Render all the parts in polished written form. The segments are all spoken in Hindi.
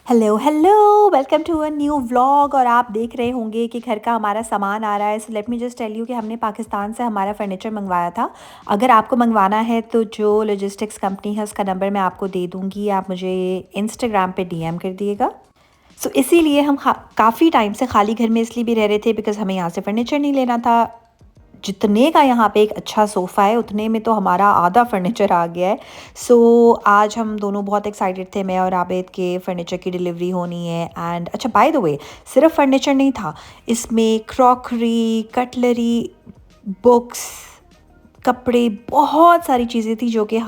Hello hello, welcome to a new vlog. और आप देख रहे होंगे कि घर का हमारा सामान आ रहा है। So let me just tell you कि हमने पाकिस्तान से हमारा फर्नीचर मंगवाया था। अगर आपको मंगवाना है तो जो लॉजिस्टिक्स कंपनी है उसका नंबर मैं आपको दे दूँगी, आप मुझे इंस्टाग्राम पे डीएम कर दिएगा। सो इसीलिए हम काफ़ी टाइम से खाली घर में इसलिए भी रह रहे थे बिकॉज़ हमें यहाँ से फर्नीचर नहीं लेना था। जितने का यहाँ पे एक अच्छा सोफ़ा है उतने में तो हमारा आधा फर्नीचर आ गया है। सो आज हम दोनों बहुत एक्साइटेड थे, मैं और आबिद, के फर्नीचर की डिलीवरी होनी है। एंड अच्छा, बाय द वे, सिर्फ फर्नीचर नहीं था इसमें, क्रॉकरी, कटलरी, बुक्स, कपड़े, बहुत सारी चीज़ें थी जो कि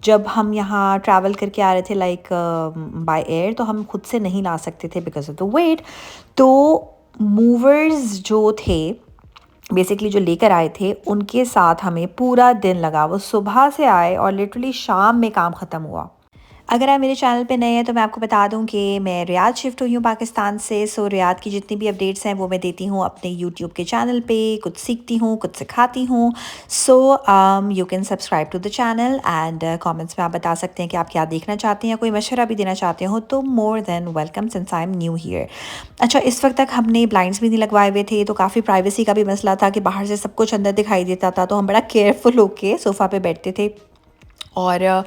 जब हम यहाँ ट्रैवल करके आ रहे थे लाइक बाय एयर, तो हम खुद से नहीं ला सकते थे बिकॉज ऑफ द वेट। तो मूवर्स जो थे बेसिकली, जो लेकर आए थे, उनके साथ हमें पूरा दिन लगा। वो सुबह से आए और लिटरली शाम में काम ख़त्म हुआ। अगर आप मेरे चैनल पे नए हैं तो मैं आपको बता दूं कि मैं रियाद शिफ्ट हुई हूँ पाकिस्तान से। सो रियाद की जितनी भी अपडेट्स हैं वो मैं देती हूँ अपने यूट्यूब के चैनल पे। कुछ सीखती हूँ, कुछ सिखाती हूँ। So you can subscribe to the channel and comments में आप बता सकते हैं कि आप क्या देखना चाहते हैं। कोई मशवरा भी देना चाहते हो तो more than welcome, since I am new here. अच्छा, इस वक्त तक हमने ब्लाइंड्स भी नहीं लगवाए हुए थे, तो काफ़ी प्राइवेसी का भी मसला था कि बाहर से सब कुछ अंदर दिखाई देता था, तो हम बड़ा केयरफुल होके सोफ़ा पे बैठते थे। और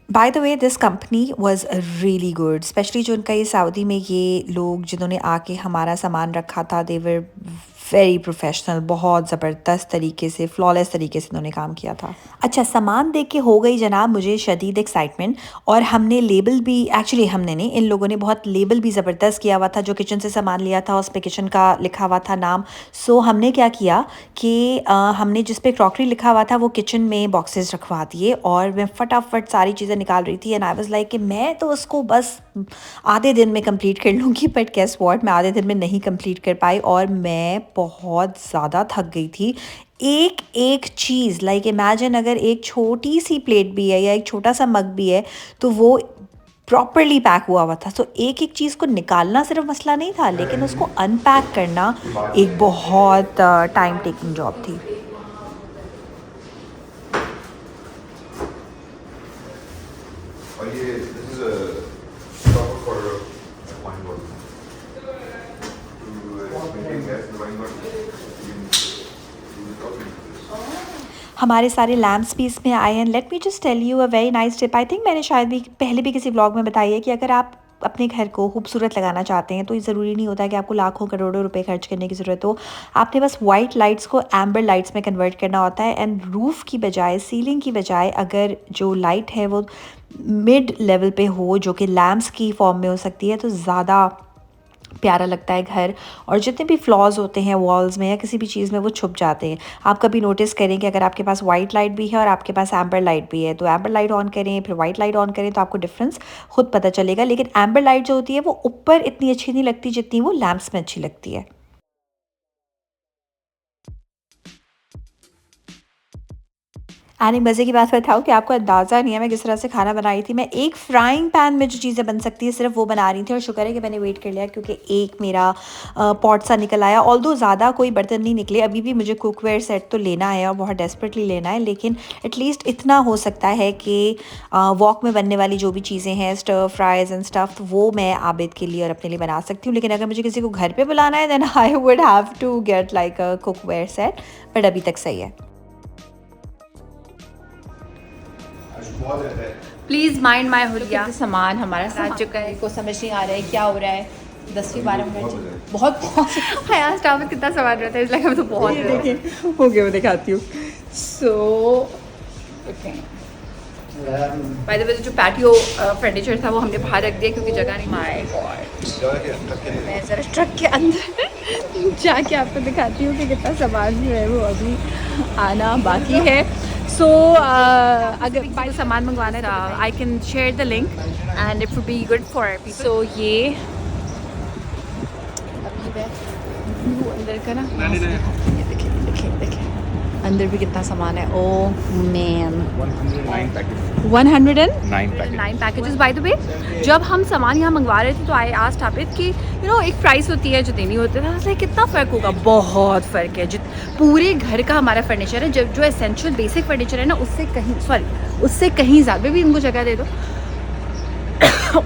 by the way, this company was really good, specially जो उनका ये सऊदी में ये लोग जिन्होंने आके हमारा सामान रखा था, दे वर वेरी प्रोफेशनल। बहुत ज़बरदस्त तरीके से, फ्लॉलेस तरीके से उन्होंने काम किया था। अच्छा, सामान देख के हो गई जनाब मुझे शदीद एक्साइटमेंट। और हमने लेबल भी, एक्चुअली हमने नहीं, इन लोगों ने बहुत लेबल भी ज़बरदस्त किया हुआ था। जो किचन से सामान लिया था उस पर किचन का लिखा हुआ था नाम। सो हमने क्या किया कि हमने जिस पे क्रॉकरी लिखा हुआ था वो किचन में बॉक्सेस रखवा दिए, और मैं फटाफट सारी चीज़ें निकाल रही थी। एंड आई वाज लाइक कि मैं तो उसको बस आधे दिन में कंप्लीट कर लूँगी, बट गेस व्हाट, मैं आधे दिन में नहीं कंप्लीट कर पाई और मैं बहुत ज़्यादा थक गई थी। एक एक चीज़, लाइक इमेजिन, अगर एक छोटी सी प्लेट भी है या एक छोटा सा मग भी है तो वो प्रॉपरली पैक हुआ हुआ था। तो एक एक चीज़ को निकालना सिर्फ मसला नहीं था, लेकिन उसको अनपैक करना एक बहुत टाइम टेकिंग जॉब थी। और ये this is a proper for wine bottle to maintain gas the wine bottle. हमारे सारे लैम्प्स भी इसमें आए हैं। Let me just tell you a very nice tip. I think मैंने शायद भी पहले भी किसी व्लॉग में बताई है कि अगर आप अपने घर को खूबसूरत लगाना चाहते हैं तो ये ज़रूरी नहीं होता कि आपको लाखों करोड़ों रुपए खर्च करने की ज़रूरत हो। आपने बस वाइट लाइट्स को एम्बर लाइट्स में कन्वर्ट करना होता है। एंड रूफ़ की बजाय, सीलिंग की बजाय, अगर जो लाइट है वो मिड लेवल पे हो, जो कि लैम्प्स की फॉर्म में हो सकती है, तो ज़्यादा प्यारा लगता है घर। और जितने भी फ्लॉज होते हैं वॉल्स में या किसी भी चीज़ में, वो छुप जाते हैं। आप कभी नोटिस करें कि अगर आपके पास वाइट लाइट भी है और आपके पास एम्बर लाइट भी है, तो एम्बर लाइट ऑन करें फिर वाइट लाइट ऑन करें तो आपको डिफरेंस खुद पता चलेगा। लेकिन एम्बर लाइट जो होती है वो ऊपर इतनी अच्छी नहीं लगती जितनी वो लैम्प्स में अच्छी लगती है। एंड एक मज़े की बात बताऊँ कि आपको अंदाज़ा नहीं है मैं किस तरह से खाना बना रही थी। मैं एक फ्राइंग पैन में जो चीज़ें बन सकती है सिर्फ वो बना रही थी, और शुक्र है कि मैंने वेट कर लिया क्योंकि एक मेरा पॉट सा निकल आया। ऑल्दो ज़्यादा कोई बर्तन नहीं निकले। अभी भी मुझे कुकवेयर सेट तो लेना है और बहुत डेस्परेटली लेना है, लेकिन एटलीस्ट इतना हो सकता है कि वॉक में बनने वाली जो भी चीज़ें हैं, स्टर फ्राइज़ एंड स्टफ, वो मैं आबिद के लिए और अपने लिए बना सकती हूँ। लेकिन अगर मुझे किसी को घर पर बुलाना है then I would have to get like a cookware set, but अभी तक सही है। प्लीज़ माइंड माई हुलिया। सामान हमारा आ चुका है, को समझ नहीं आ रहा है क्या हो रहा है। 10-12 मिनट बहुत हया स्टाफ में कितना सामान रहता है, इसलिए हमें तो बहुत देखिए हो गया, मैं दिखाती हूँ। सो बाय द वे, जो पैटियो फर्नीचर था वो हमने बाहर रख दिया क्योंकि जगह नहीं। माय गॉड, मैं ज़रा ट्रक के अंदर जाके आपको दिखाती हूँ कि कितना सामान जो है वो अभी आना बाकी है। सो अगर कोई सामान मंगवाना है I can share the link and it would be good for people. So ये अभी मैं व्यू अंदर का ना, देखिए देखिए देखिए अंदर भी कितना सामान है। Oh man, 109 packages. By the way, जब हम सामान यहाँ मंगवा रहे थे तो आई आस्क्ड आबिद कि एक प्राइस होती है जो देनी होती है, तो कितना फ़र्क होगा। बहुत फ़र्क है। पूरे घर का हमारा फर्नीचर है, जो एसेंशियल बेसिक फर्नीचर है ना, उससे कहीं ज़्यादा भी इनको जगह दे दो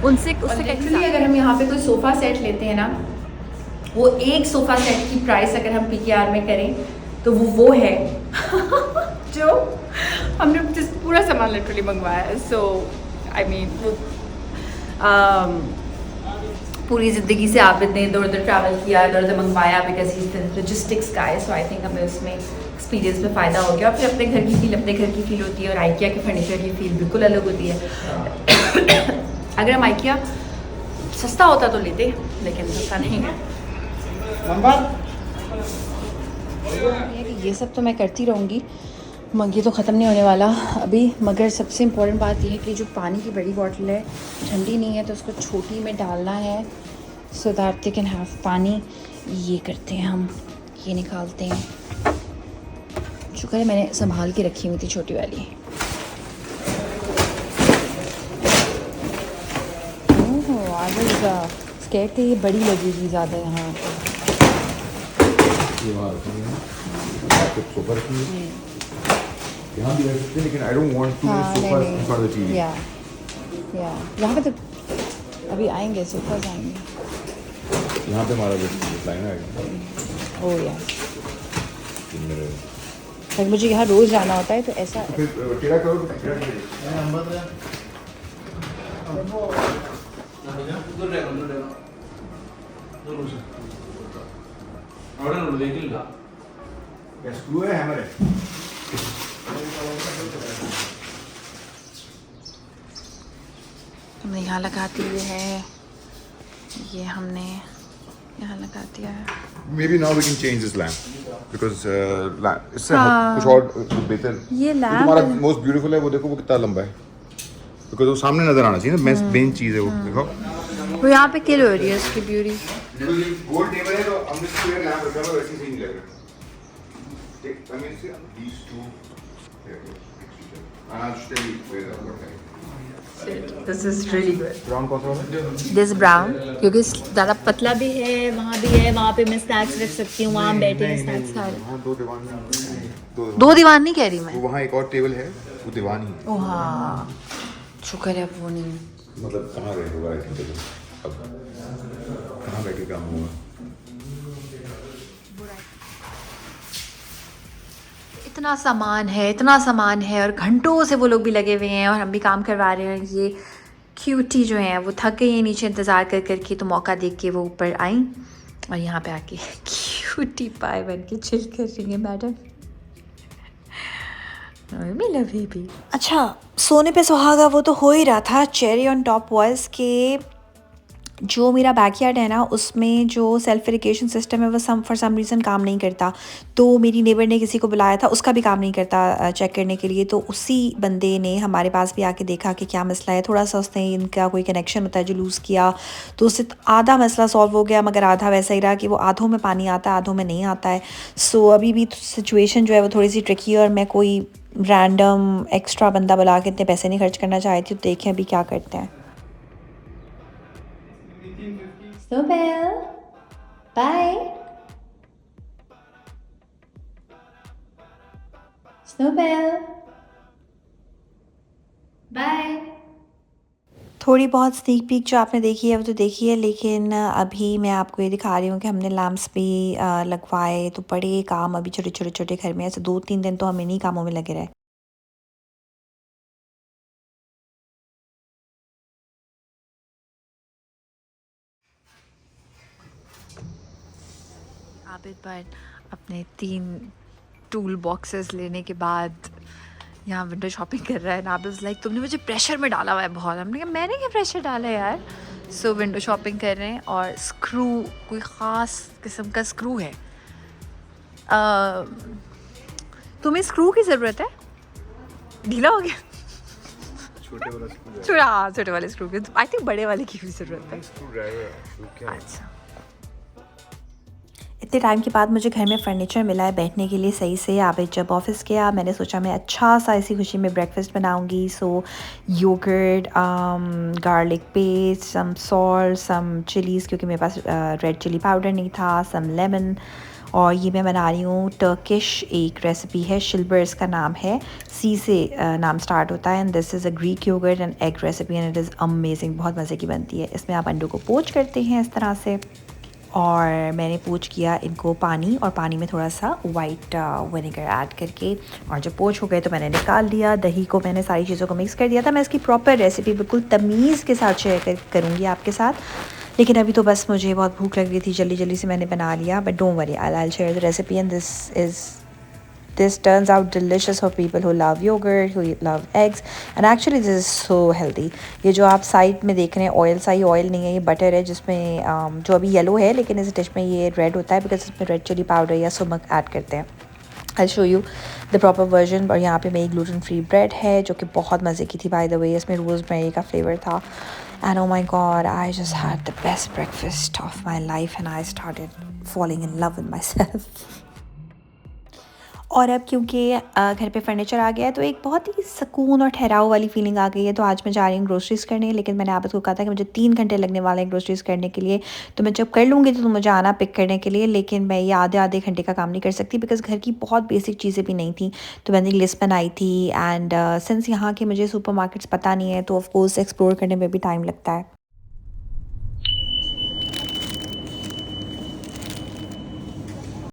उनसे एक्चुअली अगर हम यहाँ पे कोई सोफ़ा सेट लेते हैं ना, वो एक सोफ़ा सेट की प्राइस अगर हम PKR में करें तो वो है जो हमने जिस पूरा सामान लिटरली मंगवाया है। सो आई मीन वो पूरी ज़िंदगी से आबिद ने इधर उधर ट्रैवल किया, इधर उधर मंगवाया, because he is the logistics guy. So I think हमें उसमें एक्सपीरियंस में फ़ायदा हो गया। और फिर अपने घर की फील होती है, और आइकिया के फर्नीचर की फील बिल्कुल अलग होती है। अगर हम आइकिया सस्ता होता तो लेते, लेकिन सस्ता नहीं है। ये सब तो मैं करती रहूँगी, ये तो ख़त्म नहीं होने वाला अभी। मगर सबसे इम्पोर्टेंट बात यह है कि जो पानी की बड़ी बॉटल है ठंडी नहीं है, तो उसको छोटी में डालना है, so that they can have पानी। ये करते हैं हम, ये निकालते हैं। शुक्र है मैंने संभाल के रखी हुई थी छोटी वाली। ओह आज स्केट थे, ये बड़ी लगेगी ज़्यादा यहाँ। यहाँ भी रख सकते हैं, लेकिन I don't want too many sofas in front of the TV. या यहाँ पे तो अभी आएंगे, सोफाज आएंगे। यहाँ पे हमारा रिक्लाइनर आएगा। ओह यार, पर मुझे यहाँ रोज़ जाना होता है, तो ऐसा फिर तेरा करो तो तेरा नंबर स्क्रू है, हैमर है। हमने यहाँ लगा दिए है, ये हमने यहाँ लगा दिया है। Maybe now we can change this lamp because इससे हाँ। कुछ और बेहतर। ये जो लैम्प तुम्हारा मोस्ट ब्यूटीफुल है वो देखो, वो कितना लंबा है, बिकॉज वो सामने नजर आना चाहिए ना। मेन चीज़ है वो, देखो वो यहाँ पे किल हो रही है उसकी ब्यूटी। गोल टेबल है तो हमने स्क्वायर लैंप रखा है, वैसे ही नहीं लग रहा। I mean, see, these two. I'll tell you where the work है। This is really good. Brown कौन सा वाला? This brown, क्योंकि ज़्यादा पतला भी है, वहाँ भी है, वहाँ पे मैं स्नैक्स रख सकती हूँ, वहाँ बैठे हैं स्नैक्स खा रहे। हाँ, दो दीवान नहीं कह रही मैं। वो वहाँ एक और टेबल है, वो दीवान ही है। ओह हाँ, शुक्र है वो नहीं। मतलब कहाँ रहे होगा टेबल, अब कहाँ बैठ के काम होगा। इतना सामान है और घंटों से वो लोग भी लगे हुए हैं और हम भी काम करवा रहे हैं। ये क्यूटी जो हैं वो थक गई हैं नीचे इंतज़ार कर कर के, तो मौका देख के वो ऊपर आई और यहाँ पे आके क्यूटी पाए बन के चिल कर रही है मैडम। मिला बेबी। अच्छा, सोने पे सुहागा वो तो हो ही रहा था। चेरी ऑन टॉप वॉइस के जो मेरा बैकयार्ड है ना, उसमें जो सेल्फ इरिगेशन सिस्टम है वो फॉर सम रीज़न काम नहीं करता। तो मेरी नेबर ने किसी को बुलाया था, उसका भी काम नहीं करता चेक करने के लिए। तो उसी बंदे ने हमारे पास भी आके देखा कि क्या मसला है। थोड़ा सा उसने इनका कोई कनेक्शन होता है जो लूज़ किया, तो उससे आधा मसला सॉल्व हो गया, मगर आधा वैसा ही रहा कि वो आधों में पानी आता है, आधों में नहीं आता है। सो अभी भी सिचुएशन जो है वो थोड़ी सी ट्रिकी है और मैं कोई रैंडम एक्स्ट्रा बंदा बुला के इतने पैसे नहीं खर्च करना चाहती। तो देखें अभी क्या करते हैं। Snowbell, bye. Snowbell, bye. थोड़ी बहुत स्नीक पीक जो आपने देखी है वो तो देखी है, लेकिन अभी मैं आपको ये दिखा रही हूँ कि हमने लैम्प्स भी लगवाए। तो बड़े काम अभी छोटे छोटे घर में, ऐसे 2-3 दिन तो हम इन्हीं कामों में लगे रहे। आबिद पर अपने 3 टूल बॉक्सेस लेने के बाद यहाँ विंडो शॉपिंग कर रहा है। नाबिज लाइक तुमने मुझे प्रेशर में डाला हुआ है बहुत। हमने कहा मैंने क्या प्रेशर डाला है यार। सो विंडो शॉपिंग कर रहे हैं और स्क्रू कोई ख़ास किस्म का स्क्रू है। तुम्हें स्क्रू की ज़रूरत है? ढीला हो गया? छोटे वाले स्क्रू की। आई थिंक बड़े वाले की भी ज़रूरत है। अच्छा, इतने टाइम के बाद मुझे घर में फ़र्नीचर मिला है बैठने के लिए सही से। आबिद जब ऑफिस गया, मैंने सोचा मैं अच्छा सा इसी खुशी में ब्रेकफास्ट बनाऊंगी। So yoghurt, garlic paste, some salt, some chillies, क्योंकि मेरे पास रेड चिली पाउडर नहीं था, सम लेमन और ये मैं बना रही हूँ टर्किश एक रेसिपी है, शिल्बर्स का नाम है, सी से नाम स्टार्ट होता है, and this is a Greek yogurt and egg recipe and it is amazing, बहुत मज़े की बनती है। इसमें आप अंडों को पोच करते हैं इस तरह से, और मैंने पोच किया इनको पानी, और पानी में थोड़ा सा वाइट विनेगर ऐड करके, और जब पोच हो गए तो मैंने निकाल दिया। दही को मैंने सारी चीज़ों को मिक्स कर दिया था। मैं इसकी प्रॉपर रेसिपी बिल्कुल तमीज़ के साथ शेयर करूँगी आपके साथ, लेकिन अभी तो बस मुझे बहुत भूख लग रही थी, जल्दी जल्दी से मैंने बना लिया। But don't worry, I share the recipe and this turns out delicious for people who love yogurt, who love eggs, and actually this is so healthy। ये जो आप साइड में देख रहे हैं ऑयल सा, ये ऑयल नहीं है, ये बटर है, जिसमें जो अभी येलो है लेकिन इस डिश में ये रेड होता है बिकॉज इसमें रेड चिली पाउडर या सुमक ऐड करते हैं। I show you the proper version. और यहाँ पे मेरी ग्लूटेन फ्री ब्रेड है जो कि बहुत मज़े की थी बाय द वे, इसमें रोज़मेरी का फ्लेवर था। And oh my god, I just had the best breakfast of my life and I started falling in love with myself. और अब क्योंकि घर पे फर्नीचर आ गया है तो एक बहुत ही सुकून और ठहराव वाली फीलिंग आ गई है। तो आज मैं जा रही हूँ ग्रोसरीज़ करने, लेकिन मैंने आप को कहा था कि मुझे 3 घंटे लगने वाले हैं ग्रोसरीज़ करने के लिए। तो मैं जब कर लूँगी तो मुझे आना पिक करने के लिए, लेकिन मैं ये आधे घंटे का काम नहीं कर सकती बिकॉज़ घर की बहुत बेसिक चीज़ें भी नहीं थी। तो मैंने लिस्ट बनाई थी, एंड सिंस यहाँ के मुझे सुपर मार्केट्स पता नहीं है तो ऑफकोर्स एक्सप्लोर करने में भी टाइम लगता है।